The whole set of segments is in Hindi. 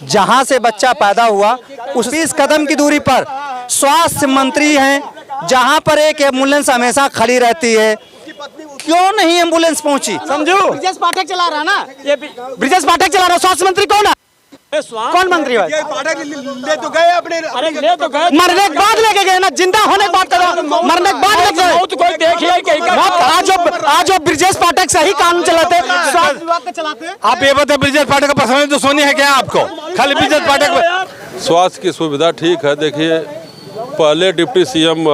जहां से बच्चा पैदा हुआ उस 20 कदम की दूरी पर स्वास्थ्य मंत्री हैं, जहां पर एक एम्बुलेंस हमेशा खड़ी रहती है। क्यों नहीं एम्बुलेंस पहुंची? समझो, ब्रिजेश पाठक चला रहा ना, ये ब्रिजेश पाठक चला रहा। स्वास्थ्य मंत्री कौन है? कौन मंत्री है? ले तो गए अपने, अरे ले तो गए, मरने के बाद लेके गए ना, जिंदा होने के बाद करो, मरने के बाद लेके गए। कोई देखिए आज जो ब्रिजेश पाठक सही कानून चलाते, स्वास्थ्य विभाग का चलाते। आप ये बताए ब्रिजेश पाठक का पसंद तो सोनी है क्या आपको? खाली ब्रिजेश पाठक। स्वास्थ्य की सुविधा ठीक है। देखिए, पहले डिप्टी सीएम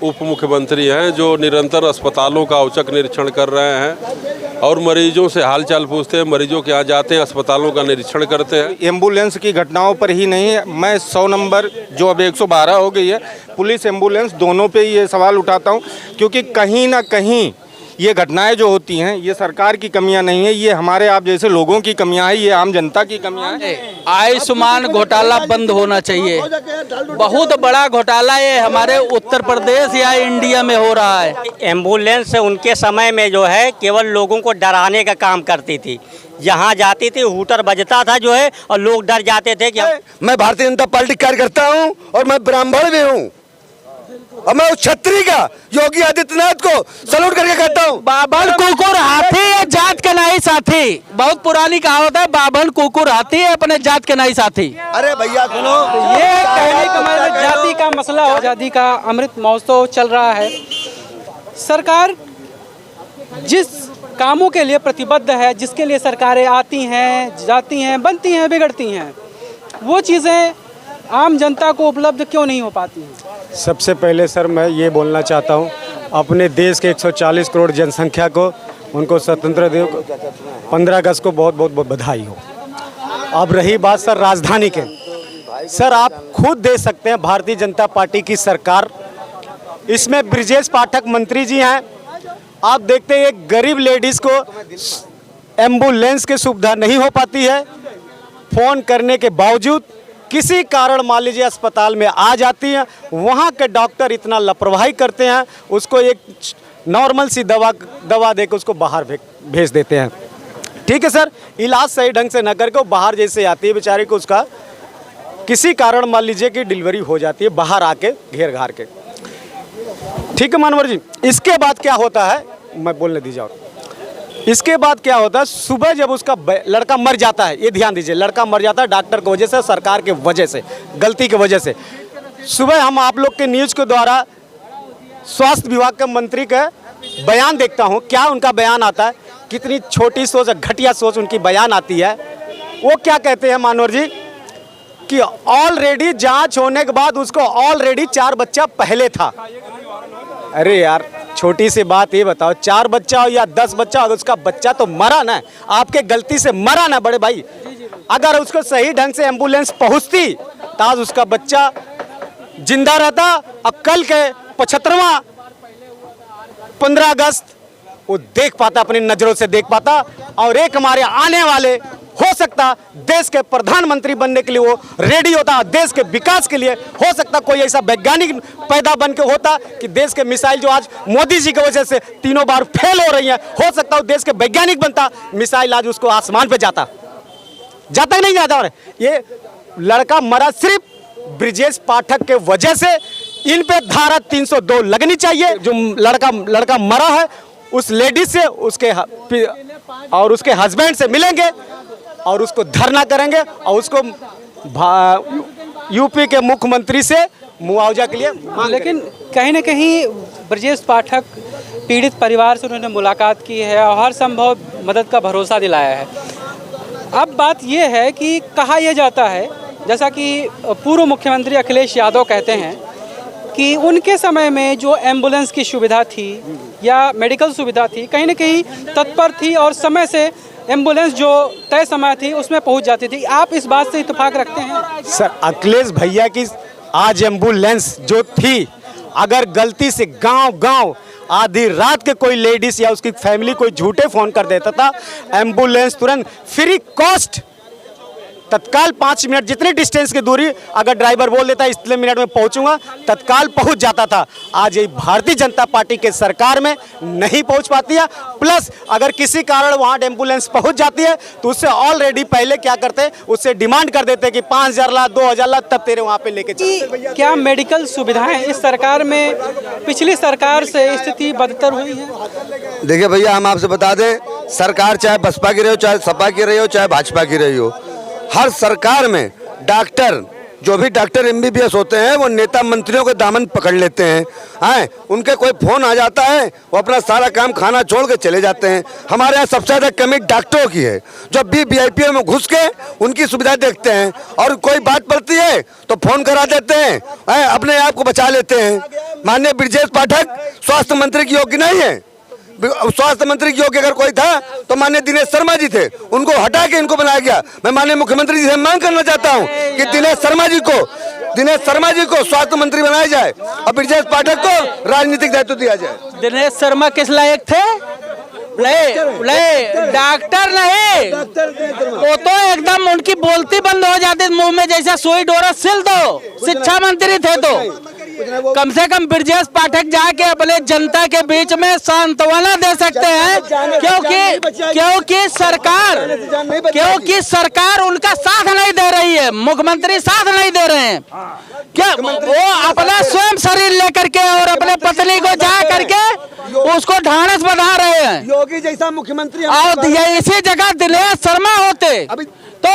उप मुख्यमंत्री हैं जो निरंतर अस्पतालों का औचक निरीक्षण कर रहे हैं और मरीजों से हालचाल पूछते हैं, मरीजों के यहाँ जाते हैं, अस्पतालों का निरीक्षण करते हैं। एम्बुलेंस की घटनाओं पर ही नहीं, मैं 100 नंबर जो अब 112 हो गई है, पुलिस एम्बुलेंस दोनों पे ये सवाल उठाता हूँ, क्योंकि कहीं ना कहीं ये घटनाएं जो होती हैं ये सरकार की कमियां नहीं है, ये हमारे आप जैसे लोगों की कमियां हैं, ये आम जनता की कमियां हैं। आयुष्मान घोटाला बंद होना चाहिए। बहुत बड़ा घोटाला ये हमारे उत्तर प्रदेश या इंडिया में हो रहा है। एम्बुलेंस उनके समय में जो है केवल लोगों को डराने का काम करती थी। जहाँ जाती थी हूटर बजता था जो है और लोग डर जाते थे कि मैं भारतीय जनता पार्टी कार्यकर्ता हूँ और मैं ब्राह्मण भी हूँ और मैं उस छत्री का योगी आदित्यनाथ को सलूट करके कहता हूँ। बाभन कुकुर हाथी है, जात के नहीं साथी। बहुत पुरानी कहावत है, बाभन कुकुर हाथी है, अपने जात के नहीं साथी। अरे भैया सुनो, ये कहने का मतलब जाति का मसला हो। आजादी का अमृत महोत्सव चल रहा है। सरकार जिस कामों के लिए प्रतिबद्ध है, जिसके लिए सरकारें आती हैं, जाती हैं, बनती हैं, बिगड़ती हैं, वो चीज़ें आम जनता को उपलब्ध क्यों नहीं हो पाती हैं? सबसे पहले सर मैं ये बोलना चाहता हूँ, अपने देश के 140 करोड़ जनसंख्या को, उनको स्वतंत्रता दिवस 15 अगस्त को बहुत बहुत बधाई हो। अब रही बात सर राजधानी के, सर आप खुद देख सकते हैं भारतीय जनता पार्टी की सरकार, इसमें ब्रिजेश पाठक मंत्री जी हैं। आप देखते हैं एक गरीब लेडीज़ को एम्बुलेंस की सुविधा नहीं हो पाती है, फ़ोन करने के बावजूद किसी कारण मान लीजिए अस्पताल में आ जाती हैं, वहाँ के डॉक्टर इतना लापरवाही करते हैं, उसको एक नॉर्मल सी दवा देकर उसको बाहर भेज देते हैं। ठीक है सर, इलाज सही ढंग से न करके वो बाहर जैसे आती है बेचारी को, उसका किसी कारण मान लीजिए कि डिलीवरी हो जाती है बाहर आके घेर घार के। ठीक है मानवर जी, इसके बाद क्या होता है मैं बोलने दीजिए। और इसके बाद क्या होता है, सुबह जब उसका लड़का मर जाता है, ये ध्यान दीजिए, लड़का मर जाता है डॉक्टर की वजह से, सरकार के वजह से, गलती की वजह से। सुबह हम आप लोग के न्यूज़ के द्वारा स्वास्थ्य विभाग के मंत्री का बयान देखता हूँ, क्या उनका बयान आता है, कितनी छोटी सोच, घटिया सोच उनकी बयान आती है। वो क्या कहते हैं मानवर जी कि ऑलरेडी जांच होने के बाद उसको ऑलरेडी 4 बच्चा पहले था। अरे यार छोटी सी बात ये बताओ, 4 बच्चा हो या 10 बच्चा हो, उसका बच्चा तो मरा ना, आपके गलती से मरा ना बड़े भाई। अगर उसको सही ढंग से एम्बुलेंस पहुंचती तो आज उसका बच्चा जिंदा रहता। अब कल के 75वां 15 अगस्त वो देख पाता, अपनी नजरों से देख पाता, और एक हमारे आने वाले हो सकता देश के प्रधानमंत्री बनने के लिए वो रेडी होता, देश के विकास के लिए हो सकता कोई ऐसा वैज्ञानिक पैदा बन के होता कि देश के मिसाइल जो आज मोदी जी की वजह से 3 बार फेल हो रही हैं, हो सकता वो देश के वैज्ञानिक बनता, मिसाइल आज उसको आसमान पे जाता कि नहीं जाता। और ये लड़का मरा सिर्फ ब्रिजेश पाठक के वजह से। इन पे धारा 302 लगनी चाहिए। जो लड़का मरा है उस लेडीज से, उसके हस्बैंड से मिलेंगे और उसको धरना करेंगे और उसको यूपी के मुख्यमंत्री से मुआवजा के लिए। लेकिन कहीं ना कहीं ब्रजेश पाठक पीड़ित परिवार से उन्होंने मुलाकात की है और हर संभव मदद का भरोसा दिलाया है। अब बात यह है कि कहा यह जाता है, जैसा कि पूर्व मुख्यमंत्री अखिलेश यादव कहते हैं कि उनके समय में जो एम्बुलेंस की सुविधा थी या मेडिकल सुविधा थी, कहीं ना कहीं तत्पर थी और समय से एम्बुलेंस जो तय समय थी उसमें पहुंच जाती थी। आप इस बात से इत्तेफाक रखते हैं? सर अखिलेश भैया की आज एम्बुलेंस जो थी, अगर गलती से गांव आधी रात के कोई लेडीज या उसकी फैमिली कोई झूठे फ़ोन कर देता था, एम्बुलेंस तुरंत फ्री कॉस्ट तत्काल 5 मिनट जितनी डिस्टेंस की दूरी अगर ड्राइवर बोल देता इतने मिनट में पहुंचूंगा, तत्काल पहुंच जाता था। आज ये भारतीय जनता पार्टी के सरकार में नहीं पहुंच पाती है। प्लस अगर किसी कारण वहां एम्बुलेंस पहुंच जाती है तो उससे ऑलरेडी पहले क्या करते, उससे डिमांड कर देते कि 5,000 ला 2,000 ला, तब तेरे वहां पे लेके चलते। क्या मेडिकल सुविधाएं इस सरकार में पिछली सरकार से स्थिति बदतर हुई है? देखिए भैया, हम आपसे बता दें, सरकार चाहे बसपा की रही हो, चाहे सपा की रही हो, चाहे भाजपा की रही हो, हर सरकार में डॉक्टर, जो भी डॉक्टर MBBS होते हैं, वो नेता मंत्रियों के दामन पकड़ लेते हैं। उनके कोई फोन आ जाता है, वो अपना सारा काम खाना छोड़ के चले जाते हैं। हमारे यहाँ सबसे ज़्यादा कमी डॉक्टरों की है, जो भी VIP में घुस के उनकी सुविधा देखते हैं, और कोई बात पड़ती है तो फोन करा देते हैं, अपने आप को बचा लेते हैं। माननीय ब्रजेश पाठक स्वास्थ्य मंत्री की योग्य नहीं है। स्वास्थ्य मंत्री की योग्य अगर कोई था तो माननीय दिनेश शर्मा जी थे, उनको हटा के इनको बनाया गया। मैं माननीय मुख्यमंत्री जी से मांग करना चाहता हूं कि दिनेश शर्मा जी को स्वास्थ्य मंत्री बनाया जाए और ब्रजेश पाठक को राजनीतिक दायित्व दिया जाए। दिनेश शर्मा किस लायक थे? डॉक्टर नहीं, वो तो एकदम उनकी बोलती बंद हो जाती मुंह में जैसा सुई डोरा सिल दो। शिक्षा मंत्री थे तो कम से कम ब्रजेश पाठक जाके अपने जनता के बीच में सांत्वना दे सकते हैं, क्योंकि सरकार उनका साथ नहीं दे रही है, मुख्यमंत्री साथ नहीं दे रहे हैं। क्या वो अपना स्वयं शरीर लेकर के और अपने पत्नी को जा करके उसको ढांढस बना रहे हैं। योगी जैसा मुख्यमंत्री और इसी जगह दिनेश शर्मा होते तो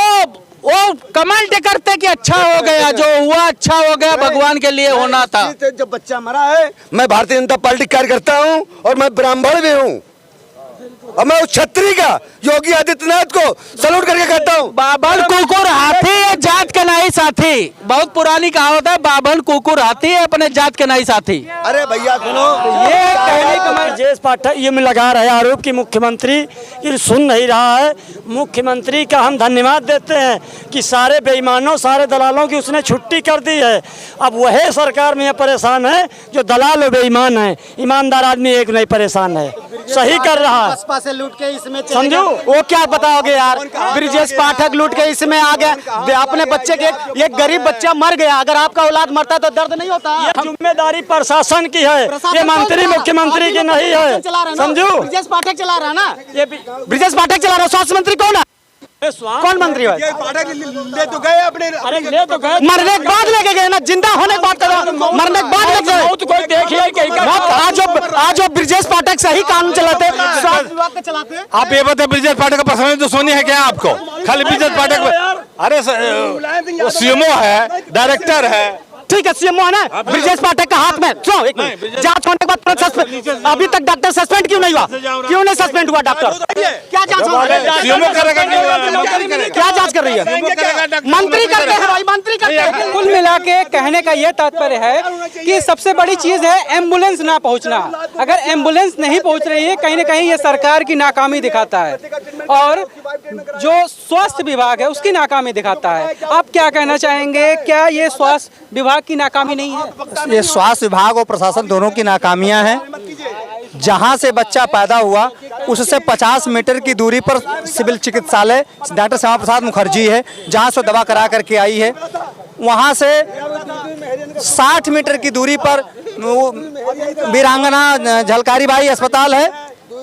वो कमेंट करते कि अच्छा हो गया, जो हुआ अच्छा हो गया, भगवान के लिए होना था। जब बच्चा मरा है, मैं भारतीय जनता पार्टी कार्यकर्ता हूं और मैं ब्राह्मण भी हूं, और मैं उस छत्री का योगी आदित्यनाथ को सलूट करके कहता हूँ। बाभन कुकुर हाथी है, जात के नहीं साथी। बहुत पुरानी कहावत है, बाभन कुकुर हाथी है, अपने जात के नहीं साथी। अरे भैया सुनो, ये कहने का ब्रजेश पाठक ये में लगा रहे आरोप कि मुख्यमंत्री ये सुन नहीं रहा है। मुख्यमंत्री का हम धन्यवाद देते हैं कि सारे बेईमानों, सारे दलालों की उसने छुट्टी कर दी है। अब वही सरकार में परेशान है जो दलाल और बेईमान है, ईमानदार आदमी एक नहीं परेशान है, सही कर रहा है। बसपा से लूट के इसमें समझो वो क्या बताओगे यार, ब्रजेश पाठक लूट के इसमें आ गया। अपने बच्चे के एक गरीब बच्चा मर गया, अगर आपका औलाद मरता तो दर्द नहीं होता? ये जिम्मेदारी प्रशासन की है, ये मंत्री मुख्यमंत्री की नहीं है। समझो ब्रजेश पाठक चला रहा है ना, ये ब्रजेश पाठक चला रहा है। स्वास्थ्य मंत्री कौन है? कौन मंत्री है? ले तो गए अपने, अरे ले तो गए, मरने के बाद लेके गए ना, जिंदा होने के बाद करो, मरने के बाद लेके गए। तो कोई देखिए आज जो ब्रजेश पाठक सही कानून चलाते, स्वास्थ्य विभाग का चलाते। आप ये बताए ब्रजेश पाठक का पर्सनल दुश्मनी है क्या आपको? खाली ब्रजेश पाठक, अरे वो CMO है, डायरेक्टर है, ठीक है, CMO है ना, ब्रजेश पाठक का हाथ में। सुनो एक मिनट, जांच होने के बाद तुरंत सस्पेंड। अभी तक डॉक्टर सस्पेंड क्यों नहीं हुआ? क्यों नहीं सस्पेंड हुआ डॉक्टर? क्या जांच हो रही है? CMO करेगा, क्या जांच कर रही है? मंत्री करते हैं भाई, मंत्री करते हैं। कुल मिला के कहने का ये तात्पर्य है कि सबसे बड़ी चीज है एम्बुलेंस ना पहुंचना। अगर एम्बुलेंस नहीं पहुंच रही है, कहीं ना कहीं ये सरकार की नाकामी दिखाता है, और जो स्वास्थ्य विभाग है उसकी नाकामी दिखाता है। आप क्या कहना चाहेंगे, क्या ये स्वास्थ्य विभाग की नाकामी नहीं है? ये स्वास्थ्य विभाग और प्रशासन दोनों की नाकामियां हैं। जहां से बच्चा पैदा हुआ उससे 50 मीटर की दूरी पर सिविल चिकित्सालय डॉक्टर श्यामा प्रसाद मुखर्जी है, जहां से दवा करा करके आई है। वहां से 60 मीटर की दूरी पर वीरांगना झलकारी बाई अस्पताल है,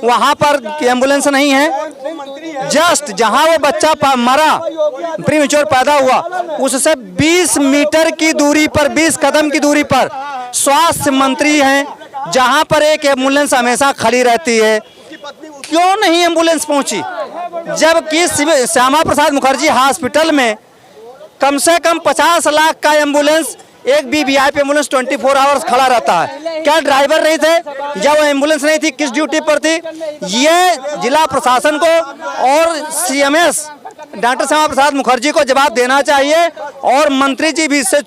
वहां पर एम्बुलेंस नहीं है। जस्ट जहां वो बच्चा मरा, प्रीमेच्योर पैदा हुआ, उससे 20 मीटर की दूरी पर, 20 कदम की दूरी पर स्वास्थ्य मंत्री हैं, जहां पर एक एम्बुलेंस हमेशा खड़ी रहती है। क्यों नहीं एम्बुलेंस पहुंची? जबकि श्यामा प्रसाद मुखर्जी हॉस्पिटल में कम से कम 50 लाख का एम्बुलेंस, एक भी VIP एम्बुलेंस 24 आवर्स खड़ा रहता है। क्या ड्राइवर नहीं थे या वो एम्बुलेंस नहीं थी? किस ड्यूटी पर थी? ये जिला प्रशासन को और CMS डॉक्टर श्यामा प्रसाद मुखर्जी को जवाब देना चाहिए, और मंत्री जी भी इससे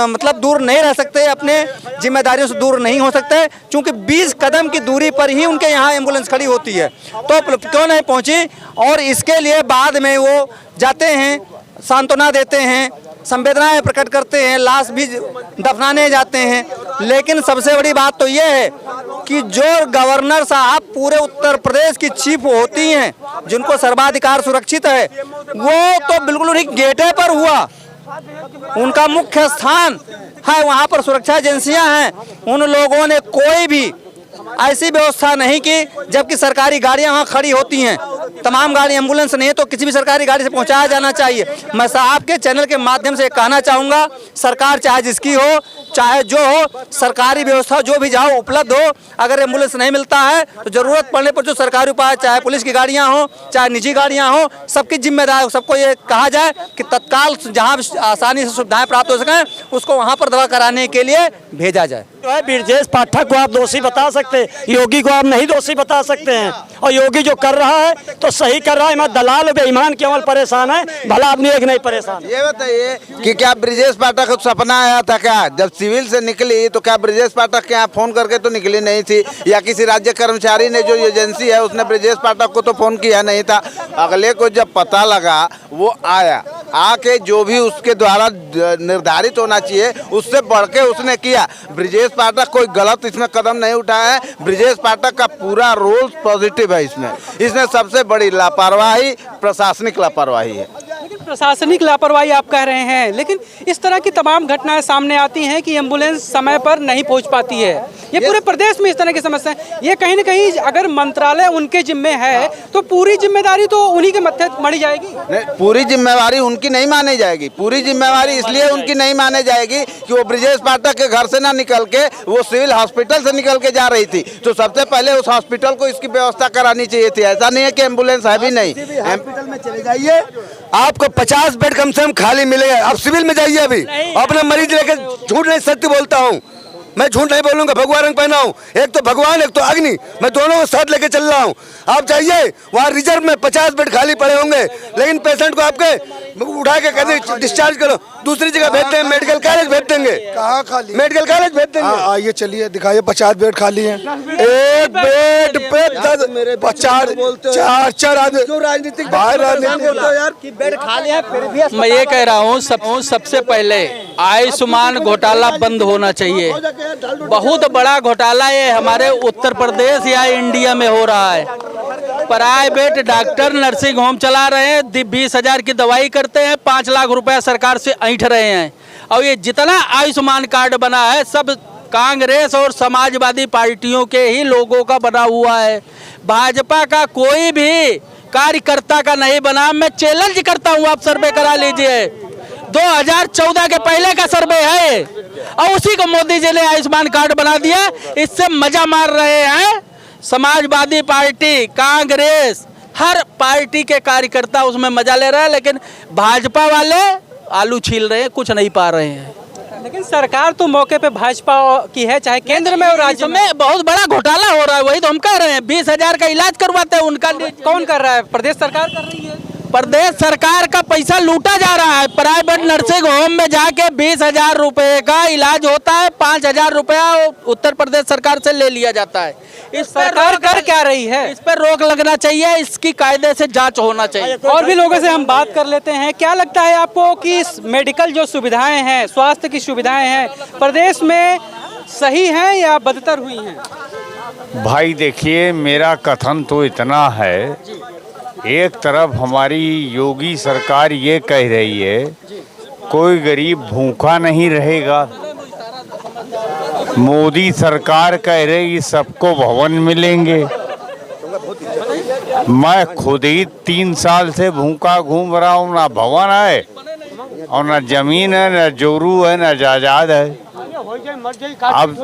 मतलब दूर नहीं रह सकते, अपने जिम्मेदारियों से दूर नहीं हो सकते, क्योंकि 20 कदम की दूरी पर ही उनके यहाँ एम्बुलेंस खड़ी होती है। तो क्यों नहीं पहुँची? और इसके लिए बाद में वो जाते हैं, सांत्वना देते हैं, संवेदनाएं प्रकट करते हैं, लाश भी दफनाने जाते हैं। लेकिन सबसे बड़ी बात तो ये है कि जो गवर्नर साहब पूरे उत्तर प्रदेश की चीफ होती हैं, जिनको सर्वाधिकार सुरक्षित है, वो तो बिल्कुल उन्हीं गेटे पर हुआ। उनका मुख्य स्थान है, वहाँ पर सुरक्षा एजेंसियां हैं। उन लोगों ने कोई भी ऐसी व्यवस्था नहीं की, जबकि सरकारी गाड़ियां वहाँ खड़ी होती हैं। तमाम गाड़ी एम्बुलेंस नहीं है तो किसी भी सरकारी गाड़ी से पहुंचाया जाना चाहिए। मैं साहब के चैनल के माध्यम से कहना चाहूँगा, सरकार चाहे जिसकी हो, चाहे जो हो, सरकारी व्यवस्था जो भी जहाँ उपलब्ध हो, अगर एम्बुलेंस नहीं मिलता है तो ज़रूरत पड़ने पर जो सरकारी उपाय, चाहे पुलिस की गाड़ियाँ हो, चाहे निजी गाड़ियाँ हो, सबकी जिम्मेदारी, सबको ये कहा जाए कि तत्काल जहाँ आसानी से सुविधाएँ प्राप्त हो सकें, उसको वहाँ पर दवा कराने के लिए भेजा जाए। जो है ब्रजेश पाठक को आप दोषी बता सकते हैं, योगी को आप नहीं दोषी बता सकते हैं। और योगी जो कर रहा है तो सही कर रहा है। मैं दलाल बेईमान केवल परेशान है, भला आदमी एक नहीं परेशान। ये बताइए कि क्या ब्रजेश पाठक को सपना आया था क्या? जब सिविल से निकली तो क्या ब्रजेश पाठक के यहाँ फोन करके तो निकली नहीं थी, या किसी राज्य कर्मचारी ने जो एजेंसी है उसने ब्रजेश पाठक को तो फोन किया नहीं था। अगले को जब पता लगा वो आया, आके जो भी उसके द्वारा निर्धारित होना चाहिए उससे बढ़ के उसने किया। ब्रजेश पाठक कोई गलत इसमें कदम नहीं उठाया है। ब्रजेश पाठक का पूरा रोल पॉजिटिव है। इसमें सबसे बड़ी लापरवाही प्रशासनिक लापरवाही है। लेकिन प्रशासनिक लापरवाही आप कह रहे हैं, लेकिन इस तरह की तमाम घटनाएं सामने आती हैं कि एम्बुलेंस समय पर नहीं पहुंच पाती है। ये पूरे प्रदेश में इस तरह की समस्या है। ये कहीं न कहीं अगर मंत्रालय उनके जिम्मे है तो पूरी जिम्मेदारी तो उन्हीं के मत्थे मढ़ी जाएगी। नहीं, पूरी जिम्मेवारी उनकी नहीं मानी जाएगी। पूरी जिम्मेवारी इसलिए उनकी नहीं मानी जाएगी कि वो ब्रजेश पाठक के घर से ना निकल के वो सिविल हॉस्पिटल से निकल के जा रही थी, तो सबसे पहले उस हॉस्पिटल को इसकी व्यवस्था करानी चाहिए थी। ऐसा नहीं है कि एम्बुलेंस है भी नहीं। हॉस्पिटल में चले जाइए, आपको 50 बेड कम से कम खाली मिलेगा। आप सिविल में जाइए, अभी अपना मरीज लेकर, झूठ नहीं सत्य बोलता हूँ मैं, झूठ नहीं बोलूंगा। भगवा रंग पहना हूँ, एक तो भगवान एक तो अग्नि, मैं दोनों को साथ लेके चल रहा हूँ। आप जाइए, वहाँ रिजर्व में 50 बेड खाली पड़े होंगे, लेकिन पेशेंट को आपके उठा के कहते डिस्चार्ज करो, दूसरी जगह भेजते हैं, मेडिकल कॉलेज भेज देंगे। कहाँ खाली? मेडिकल कॉलेज भेज देंगे। आइए चलिए दिखाइए, 50 बेड खाली हैं। एक बेड पे 10 50 4 आदमी। क्यों राजनीतिक बाहर बेड खाली है? फिर भी मैं ये कह रहा हूँ सबसे पहले आयुष्मान घोटाला बंद होना चाहिए। बहुत बड़ा घोटाला ये हमारे उत्तर प्रदेश या इंडिया में हो रहा है। प्राइवेट डॉक्टर नर्सिंग होम चला रहे हैं, 20,000 की दवाई करते हैं, 5 लाख रुपया सरकार से ऐंठ रहे हैं। और ये जितना आयुष्मान कार्ड बना है सब कांग्रेस और समाजवादी पार्टियों के ही लोगों का बना हुआ है। भाजपा का कोई भी कार्यकर्ता का नहीं बना। मैं चैलेंज करता हूँ, आप सर्वे करा लीजिए, 2014 के पहले का सर्वे है और उसी को मोदी जी ने आयुष्मान कार्ड बना दिया। इससे मजा मार रहे हैं समाजवादी पार्टी, कांग्रेस, हर पार्टी के कार्यकर्ता उसमें मजा ले रहे हैं, लेकिन भाजपा वाले आलू छील रहे हैं, कुछ नहीं पा रहे हैं। लेकिन सरकार तो मौके पे भाजपा की है, चाहे केंद्र में और राज्य में। बहुत बड़ा घोटाला हो रहा है, वही तो हम कह रहे हैं। 20,000 का इलाज करवाते हैं, उनका कौन कर रहा है? प्रदेश सरकार कर रही है। प्रदेश सरकार का पैसा लूटा जा रहा है। प्राइवेट नर्सिंग होम में जाके 20,000 रुपए का इलाज होता है, 5,000 रुपया उत्तर प्रदेश सरकार से ले लिया जाता है। इस सरकार कर क्या रही है? इस पर रोक लगना चाहिए, इसकी कायदे से जांच होना चाहिए। और भी लोगों से हम बात कर लेते हैं। क्या लगता है आपको कि मेडिकल जो सुविधाएं हैं, स्वास्थ्य की सुविधाएं हैं, प्रदेश में सही हैं या बदतर हुई हैं? भाई देखिए, मेरा कथन तो इतना है, एक तरफ हमारी योगी सरकार ये कह रही है कोई गरीब भूखा नहीं रहेगा, मोदी सरकार कह रही सबको भवन मिलेंगे। मैं खुद ही 3 साल से भूखा घूम रहा हूँ, ना भवन है और ना जमीन है, ना जोरू है, ना जायदाद है। अब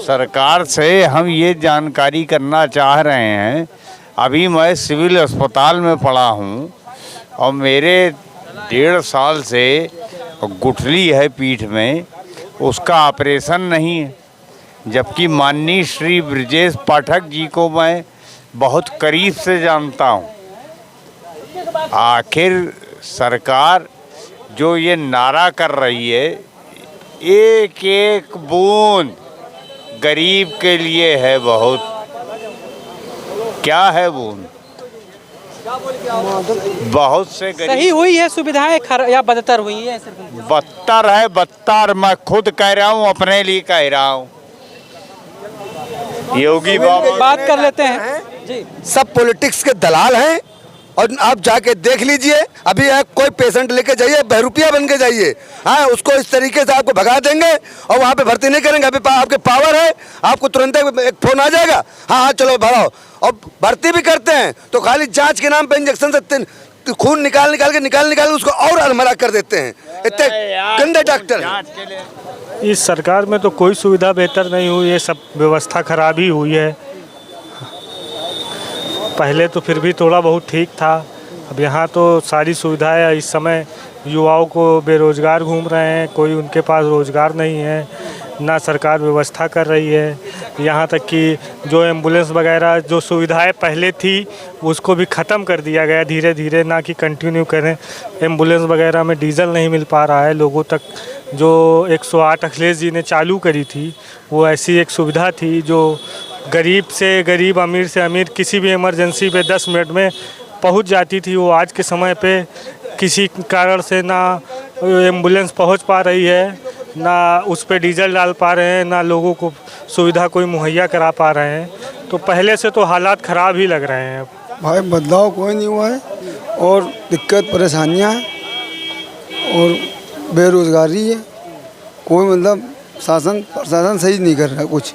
सरकार से हम ये जानकारी करना चाह रहे हैं, अभी मैं सिविल अस्पताल में पड़ा हूँ और मेरे 1.5 साल से गुठली है पीठ में, उसका ऑपरेशन नहीं है, जबकि माननीय श्री ब्रजेश पाठक जी को मैं बहुत करीब से जानता हूँ। आखिर सरकार जो ये नारा कर रही है, एक एक बूंद गरीब के लिए है बहुत, क्या है बूंद? बहुत से गरीब सही हुई है सुविधाएं या बदतर हुई है? सिर्फ बदतर है, बदतर। मैं खुद कह रहा हूँ, अपने लिए कह रहा हूँ। योगी बाबा बात कर लेते हैं जी। सब पॉलिटिक्स के दलाल हैं। और आप जाके देख लीजिए, अभी कोई पेशेंट लेके जाइए, बहरूपिया बन के जाइए, हाँ, उसको इस तरीके से आपको भगा देंगे और वहाँ पे भर्ती नहीं करेंगे। अभी आपके पावर है, आपको तुरंत एक फोन आ जाएगा, हाँ चलो भराओ। और भर्ती भी करते हैं तो खाली जांच के नाम पे इंजेक्शन से खून निकाल के उसको और अधमरा कर देते हैं। इतने गंदे डॉक्टर हैं। इस सरकार में तो कोई सुविधा बेहतर नहीं हुई है, सब व्यवस्था खराब ही हुई है। पहले तो फिर भी थोड़ा बहुत ठीक था, अब यहाँ तो सारी सुविधाएं, इस समय युवाओं को बेरोजगार घूम रहे हैं, कोई उनके पास रोजगार नहीं है, ना सरकार व्यवस्था कर रही है। यहाँ तक कि जो एम्बुलेंस वगैरह जो सुविधाएं पहले थी उसको भी ख़त्म कर दिया गया धीरे धीरे, ना कि कंटिन्यू करें। एम्बुलेंस वगैरह में डीजल नहीं मिल पा रहा है लोगों तक। जो 108 अखिलेश जी ने चालू करी थी वो ऐसी एक सुविधा थी जो गरीब से गरीब, अमीर से अमीर किसी भी इमरजेंसी पे 10 मिनट में पहुंच जाती थी। वो आज के समय पे किसी कारण से ना एम्बुलेंस पहुंच पा रही है, ना उस पे डीजल डाल पा रहे हैं, ना लोगों को सुविधा कोई मुहैया करा पा रहे हैं। तो पहले से तो हालात ख़राब ही लग रहे हैं। भाई बदलाव कोई नहीं हुआ है और दिक्कत परेशानियां हैं और बेरोज़गारी है। कोई मतलब प्रशासन सही नहीं कर रहा कुछ,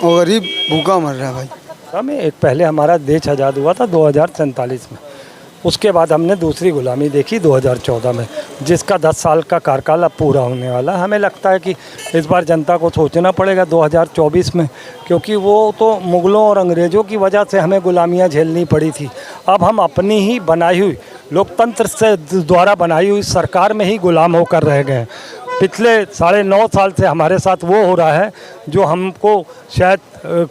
और गरीब भूखा मर रहा है भाई। हमें एक पहले हमारा देश आज़ाद हुआ था 2047 में, उसके बाद हमने दूसरी गुलामी देखी 2014 में, जिसका 10 साल का कार्यकाल अब पूरा होने वाला। हमें लगता है कि इस बार जनता को सोचना पड़ेगा 2024 में, क्योंकि वो तो मुग़लों और अंग्रेज़ों की वजह से हमें गुलामियाँ झेलनी पड़ी थी। अब हम अपनी ही बनाई हुई लोकतंत्र से द्वारा बनाई हुई सरकार में ही गुलाम होकर रह गए। पिछले 9.5 साल से हमारे साथ वो हो रहा है जो हमको शायद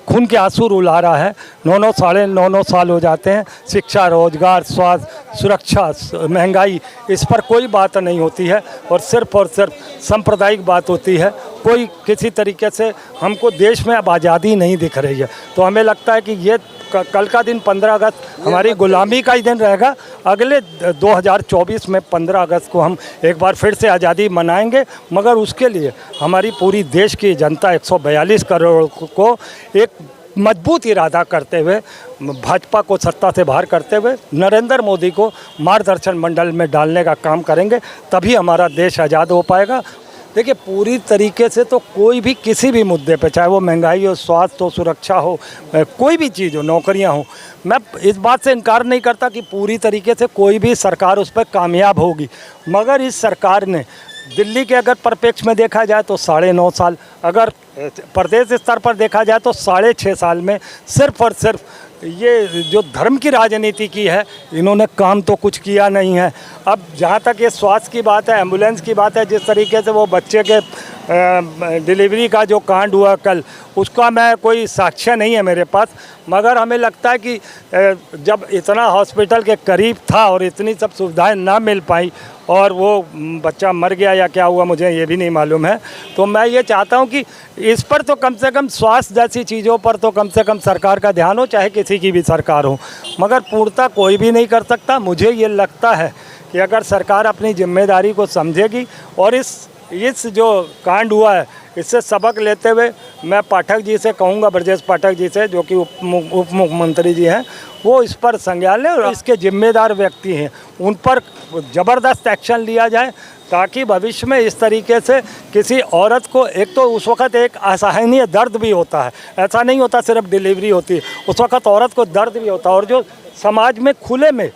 खून के आंसू रुला रहा है। 9.5 साल हो जाते हैं, शिक्षा, रोजगार, स्वास्थ्य, सुरक्षा, महंगाई, इस पर कोई बात नहीं होती है और सिर्फ सांप्रदायिक बात होती है। कोई किसी तरीके से हमको देश में अब आज़ादी नहीं दिख रही है। तो हमें लगता है कि ये कल का दिन 15 अगस्त हमारी गुलामी का ही दिन रहेगा। अगले 2024 में 15 अगस्त को हम एक बार फिर से आज़ादी मनाएंगे, मगर उसके लिए हमारी पूरी देश की जनता 142 करोड़ को एक मजबूत इरादा करते हुए, भाजपा को सत्ता से बाहर करते हुए, नरेंद्र मोदी को मार्गदर्शन मंडल में डालने का काम करेंगे, तभी हमारा देश आज़ाद हो पाएगा। देखिए, पूरी तरीके से तो कोई भी किसी भी मुद्दे पे, चाहे वो महंगाई हो, स्वास्थ्य हो, सुरक्षा हो, कोई भी चीज़ हो, नौकरियां हो, मैं इस बात से इनकार नहीं करता कि पूरी तरीके से कोई भी सरकार उस पर कामयाब होगी। मगर इस सरकार ने दिल्ली के अगर परिप्रेक्ष्य में देखा जाए तो 9.5 साल, अगर प्रदेश स्तर पर देखा जाए तो 6.5 साल में सिर्फ और सिर्फ ये जो धर्म की राजनीति की है, इन्होंने काम तो कुछ किया नहीं है। अब जहाँ तक ये स्वास्थ्य की बात है, एम्बुलेंस की बात है, जिस तरीके से वो बच्चे के डिलीवरी का जो कांड हुआ कल, उसका मैं कोई साक्ष्य नहीं है मेरे पास, मगर हमें लगता है कि जब इतना हॉस्पिटल के करीब था और इतनी सब सुविधाएं ना मिल पाई और वो बच्चा मर गया या क्या हुआ मुझे ये भी नहीं मालूम है, तो मैं ये चाहता हूँ कि इस पर तो कम से कम स्वास्थ्य जैसी चीज़ों पर तो कम से कम सरकार का ध्यान हो, चाहे किसी की भी सरकार हो। मगर पूर्णतः कोई भी नहीं कर सकता। मुझे ये लगता है कि अगर सरकार अपनी जिम्मेदारी को समझेगी और इस जो कांड हुआ है इससे सबक लेते हुए, मैं पाठक जी से कहूँगा, ब्रजेश पाठक जी से, जो कि उप मुख्यमंत्री जी हैं, वो इस पर संज्ञान लें और इसके जिम्मेदार व्यक्ति हैं उन पर ज़बरदस्त एक्शन लिया जाए, ताकि भविष्य में इस तरीके से किसी औरत को, एक तो उस वक़्त एक असहनीय दर्द भी होता है, ऐसा नहीं होता सिर्फ डिलीवरी होती है, उस वक़्त औरत को दर्द भी होता है, और जो समाज में खुले में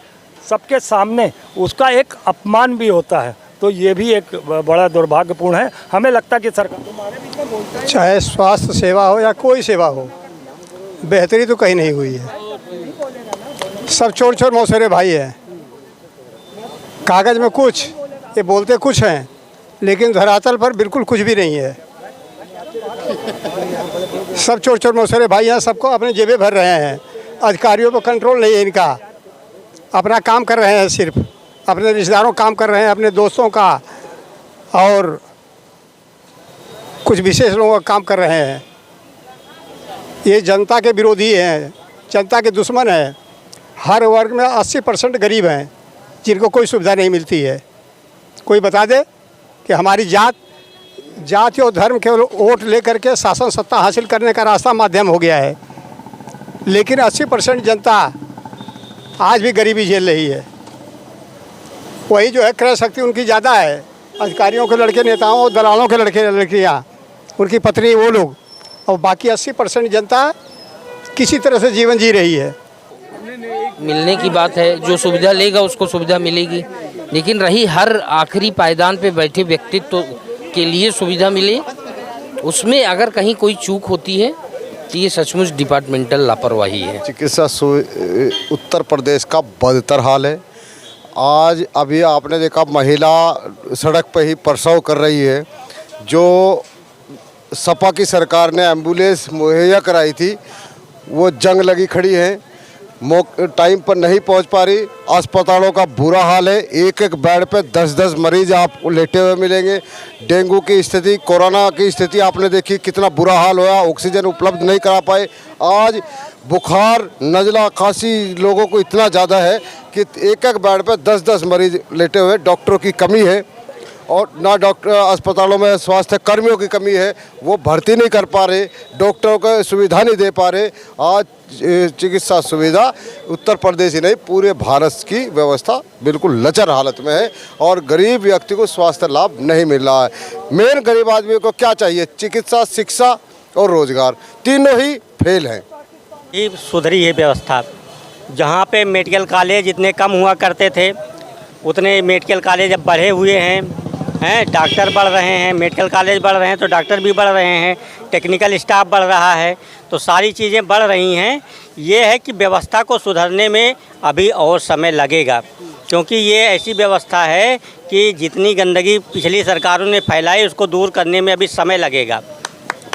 सबके सामने उसका एक अपमान भी होता है। तो ये भी एक बड़ा दुर्भाग्यपूर्ण है। हमें लगता है कि सरकार, चाहे स्वास्थ्य सेवा हो या कोई सेवा हो, बेहतरी तो कहीं नहीं हुई है। सब चोर मौसेरे भाई हैं, कागज़ में कुछ, ये बोलते कुछ हैं, लेकिन धरातल पर बिल्कुल कुछ भी नहीं है। सब चोर मौसेरे भाई हैं, सबको अपने जेबें भर रहे हैं। अधिकारियों पर कंट्रोल नहीं है इनका, अपना काम कर रहे हैं, सिर्फ अपने रिश्तेदारों काम कर रहे हैं, अपने दोस्तों का और कुछ विशेष लोगों का काम कर रहे हैं। ये जनता के विरोधी हैं, जनता के दुश्मन हैं। हर वर्ग में 80% गरीब हैं जिनको कोई सुविधा नहीं मिलती है। कोई बता दे कि हमारी जाति और धर्म केवल वोट लेकर के शासन सत्ता हासिल करने का रास्ता माध्यम हो गया है, लेकिन 80% जनता आज भी गरीबी झेल रही है। वही जो है क्रय शक्ति उनकी ज़्यादा है, अधिकारियों के लड़के, नेताओं और दलालों के लड़के लड़कियाँ, उनकी पत्नी, वो लोग, और बाकी 80% जनता किसी तरह से जीवन जी रही है। मिलने की बात है, जो सुविधा लेगा उसको सुविधा मिलेगी, लेकिन रही हर आखिरी पायदान पे बैठे व्यक्तित्व के लिए सुविधा मिले, उसमें अगर कहीं कोई चूक होती है तो ये सचमुच डिपार्टमेंटल लापरवाही है। चिकित्सा उत्तर प्रदेश का बदतर हाल है। आज अभी आपने देखा महिला सड़क पर ही प्रसव कर रही है। जो सपा की सरकार ने एम्बुलेंस मुहैया कराई थी वो जंग लगी खड़ी है, टाइम पर नहीं पहुंच पा रही। अस्पतालों का बुरा हाल है, एक एक बेड पे 10-10 मरीज आप लेटे हुए मिलेंगे। डेंगू की स्थिति, कोरोना की स्थिति आपने देखी, कितना बुरा हाल हुआ, ऑक्सीजन उपलब्ध नहीं करा पाए। आज बुखार, नज़ला, खांसी लोगों को इतना ज़्यादा है कि एक एक बेड पे 10-10 मरीज लेटे हुए। डॉक्टरों की कमी है और ना डॉक्टर, अस्पतालों में स्वास्थ्य कर्मियों की कमी है, वो भर्ती नहीं कर पा रहे, डॉक्टरों को सुविधा नहीं दे पा रहे। आज चिकित्सा सुविधा उत्तर प्रदेश ही नहीं पूरे भारत की व्यवस्था बिल्कुल लचर हालत में है और गरीब व्यक्ति को स्वास्थ्य लाभ नहीं मिल रहा है। मेन गरीब आदमी को क्या चाहिए? चिकित्सा, शिक्षा और रोजगार, तीनों ही फेल हैं। ये सुधरी है व्यवस्था। जहाँ पे मेडिकल कॉलेज इतने कम हुआ करते थे, उतने मेडिकल कॉलेज अब बढ़े हुए हैं, डॉक्टर बढ़ रहे हैं, मेडिकल कॉलेज बढ़ रहे हैं तो डॉक्टर भी बढ़ रहे हैं, टेक्निकल स्टाफ बढ़ रहा है, तो सारी चीज़ें बढ़ रही हैं। ये है कि व्यवस्था को सुधरने में अभी और समय लगेगा, क्योंकि ये ऐसी व्यवस्था है कि जितनी गंदगी पिछली सरकारों ने फैलाई उसको दूर करने में अभी समय लगेगा।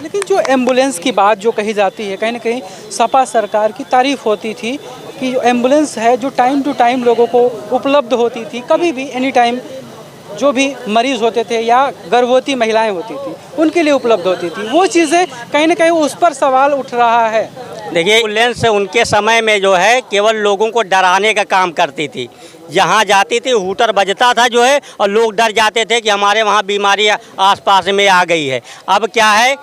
लेकिन जो एम्बुलेंस की बात जो कही जाती है, कहीं ना कहीं सपा सरकार की तारीफ़ होती थी कि जो एम्बुलेंस है जो टाइम टू टाइम लोगों को उपलब्ध होती थी, कभी भी एनी टाइम जो भी मरीज़ होते थे या गर्भवती महिलाएं होती थी उनके लिए उपलब्ध होती थी। वो चीज़ें कहीं ना कहीं उस पर सवाल उठ रहा है। देखिए, एम्बुलेंस उनके समय में जो है केवल लोगों को डराने का काम करती थी। जहाँ जाती थी हूटर बजता था जो है और लोग डर जाते थे कि हमारे वहाँ बीमारी आसपास में आ गई है। अब क्या है,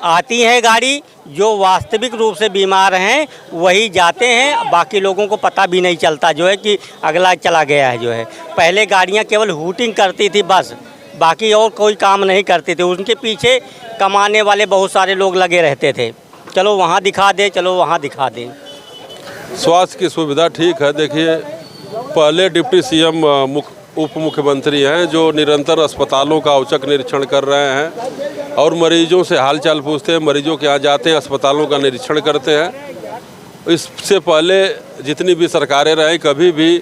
आती है गाड़ी, जो वास्तविक रूप से बीमार हैं वही जाते हैं, बाकी लोगों को पता भी नहीं चलता जो है कि अगला चला गया है। जो है पहले गाड़ियाँ केवल हूटिंग करती थी बस, बाकी और कोई काम नहीं करती थी। उनके पीछे कमाने वाले बहुत सारे लोग लगे रहते थे, चलो वहाँ दिखा दे, चलो वहाँ दिखा दे। स्वास्थ्य की सुविधा ठीक है। देखिए, पहले डिप्टी सीएम उप मुख्यमंत्री हैं जो निरंतर अस्पतालों का औचक निरीक्षण कर रहे हैं और मरीजों से हालचाल पूछते हैं, मरीजों के यहाँ जाते हैं, अस्पतालों का निरीक्षण करते हैं। इससे पहले जितनी भी सरकारें रहीं कभी भी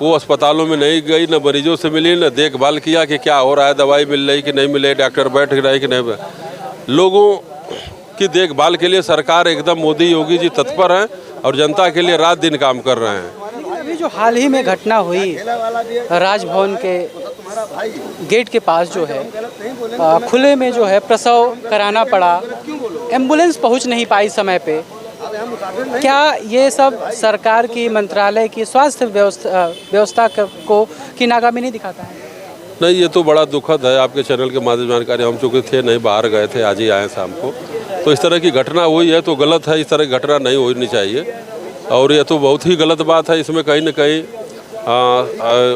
वो अस्पतालों में नहीं गई, न मरीजों से मिली, न देखभाल किया कि क्या हो रहा है, दवाई मिल रही कि नहीं मिल रही, डॉक्टर बैठ रहे कि नहीं। लोगों की देखभाल के लिए सरकार एकदम मोदी योगी जी तत्पर हैं और जनता के लिए रात दिन काम कर रहे हैं। अभी जो हाल ही में घटना हुई राजभवन के गेट के पास जो है, खुले में जो है प्रसव कराना पड़ा, एम्बुलेंस पहुंच नहीं पाई समय पे, क्या ये सब सरकार की, मंत्रालय की स्वास्थ्य व्यवस्था को की नाकामी नहीं दिखाता है? नहीं, ये तो बड़ा दुखद है। आपके चैनल के माध्यम से जानकारी, हम चूँकि थे नहीं, बाहर गए थे, आज ही आए शाम को, तो इस तरह की घटना हुई है तो गलत है। इस तरह की घटना नहीं होनी चाहिए और ये तो बहुत ही गलत बात है। इसमें कहीं न कहीं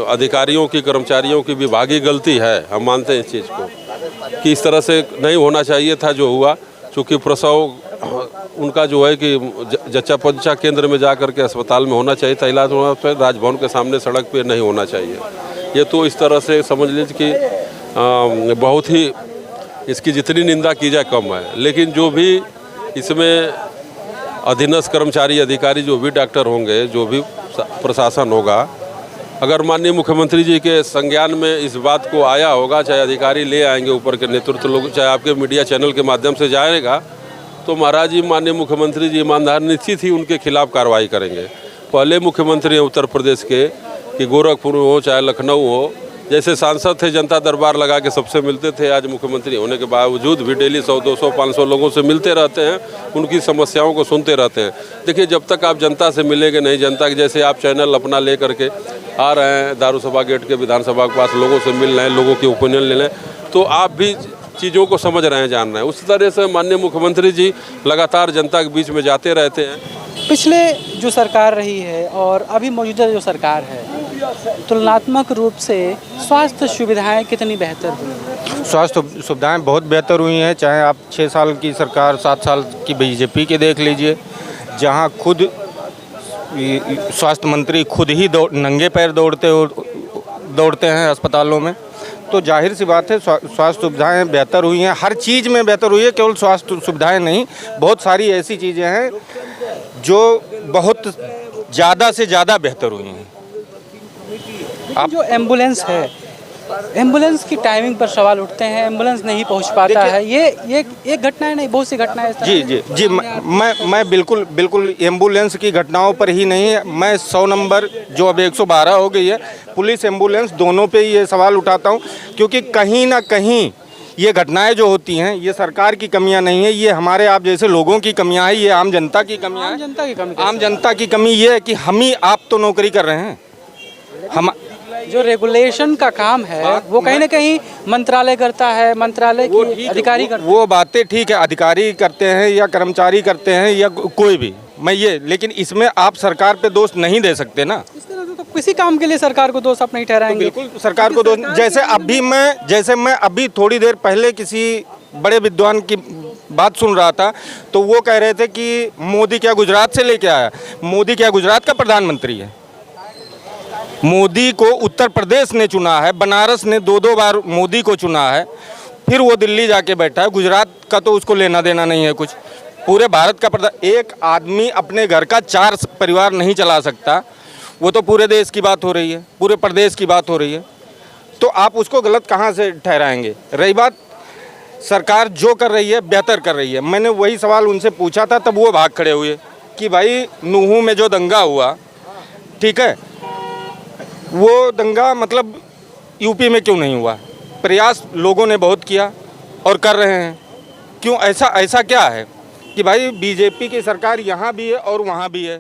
अधिकारियों की, कर्मचारियों की विभागीय गलती है। हम मानते हैं इस चीज़ को कि इस तरह से नहीं होना चाहिए था जो हुआ, चूँकि प्रसव उनका जो है कि जच्चा पंचा केंद्र में जा कर के अस्पताल में होना चाहिए था, इलाज होना चाहिए, राजभवन के सामने सड़क पे नहीं होना चाहिए। ये तो इस तरह से समझ लीजिए कि बहुत ही इसकी जितनी निंदा की जाए कम है। लेकिन जो भी इसमें अधीनस्थ कर्मचारी, अधिकारी, जो भी डॉक्टर होंगे, जो भी प्रशासन होगा, अगर माननीय मुख्यमंत्री जी के संज्ञान में इस बात को आया होगा, चाहे अधिकारी ले आएंगे ऊपर के नेतृत्व लोग, चाहे आपके मीडिया चैनल के माध्यम से जाएगा, तो महाराज जी, माननीय मुख्यमंत्री जी ईमानदार निश्चित ही उनके खिलाफ कार्रवाई करेंगे। पहले मुख्यमंत्री हैं उत्तर प्रदेश के, कि गोरखपुर हो चाहे लखनऊ हो, जैसे सांसद थे जनता दरबार लगा के सबसे मिलते थे, आज मुख्यमंत्री होने के बावजूद भी डेली 100, 200, 500 लोगों से मिलते रहते हैं, उनकी समस्याओं को सुनते रहते हैं। देखिए जब तक आप जनता से मिलेंगे नहीं, जनता के जैसे आप चैनल अपना ले करके आ रहे हैं दारुसभा गेट के विधानसभा के पास, लोगों से मिल रहे हैं, लोगों की ओपिनियन ले रहे हैं, तो आप भी चीज़ों को समझ रहे हैं, जान रहे हैं। उस तरह से माननीय मुख्यमंत्री जी लगातार जनता के बीच में जाते रहते हैं। पिछले जो सरकार रही है और अभी मौजूदा जो सरकार है, तुलनात्मक रूप से स्वास्थ्य सुविधाएं कितनी बेहतर हुई? स्वास्थ्य सुविधाएं बहुत बेहतर हुई हैं। चाहे आप 6 साल की सरकार, 7 साल की बीजेपी के देख लीजिए, जहां खुद स्वास्थ्य मंत्री खुद ही नंगे पैर दौड़ते हैं अस्पतालों में, तो जाहिर सी बात है स्वास्थ्य सुविधाएं बेहतर हुई हैं। हर चीज़ में बेहतर हुई है, केवल स्वास्थ्य सुविधाएं नहीं, बहुत सारी ऐसी चीज़ें हैं जो बहुत ज़्यादा से ज़्यादा बेहतर हुई हैं। आप जो एम्बुलेंस है, एम्बुलेंस की टाइमिंग पर सवाल उठते हैं, एम्बुलेंस नहीं पहुंच पाता है, ये एक घटनाएं नहीं, बहुत सी घटनाएं इस तरह जी मैं बिल्कुल एम्बुलेंस की घटनाओं पर ही नहीं, मैं 100 नंबर जो अब 112 हो गई है, पुलिस एम्बुलेंस दोनों पे ये सवाल उठाता हूँ, क्योंकि कहीं ना कहीं ये घटनाएं जो होती हैं ये सरकार की कमियां नहीं है, ये हमारे आप जैसे लोगों की कमियां हैं, ये आम जनता की कमियां हैं। आम जनता की कमी ये है कि हम ही आप तो नौकरी कर रहे हैं, हम जो रेगुलेशन का काम है वो कहीं ना कहीं मंत्रालय करता है, मंत्रालय की अधिकारी करते हैं। वो बातें ठीक है, अधिकारी करते हैं या कर्मचारी करते हैं या कोई भी, मैं ये, लेकिन इसमें आप सरकार पे दोष नहीं दे सकते ना। इस तरह से तो किसी काम के लिए सरकार को दोष आप नहीं ठहराएंगे। तो बिल्कुल सरकार को दोष, जैसे मैं अभी थोड़ी देर पहले किसी बड़े विद्वान की बात सुन रहा था, तो वो कह रहे थे कि मोदी क्या गुजरात से लेके आया? मोदी क्या गुजरात का प्रधानमंत्री है? मोदी को उत्तर प्रदेश ने चुना है, बनारस ने 2-2 बार मोदी को चुना है, फिर वो दिल्ली जाके बैठा है। गुजरात का तो उसको लेना देना नहीं है कुछ, पूरे भारत का प्रधान। एक आदमी अपने घर का 4 परिवार नहीं चला सकता, वो तो पूरे देश की बात हो रही है, पूरे प्रदेश की बात हो रही है, तो आप उसको गलत कहाँ से ठहराएंगे? रही बात सरकार जो कर रही है बेहतर कर रही है, मैंने वही सवाल उनसे पूछा था, तब वो भाग खड़े हुए कि भाई नूहू में जो दंगा हुआ, ठीक है, वो दंगा मतलब यूपी में क्यों नहीं हुआ? प्रयास लोगों ने बहुत किया और कर रहे हैं, क्यों? ऐसा क्या है कि भाई बीजेपी की सरकार यहाँ भी है और वहाँ भी है।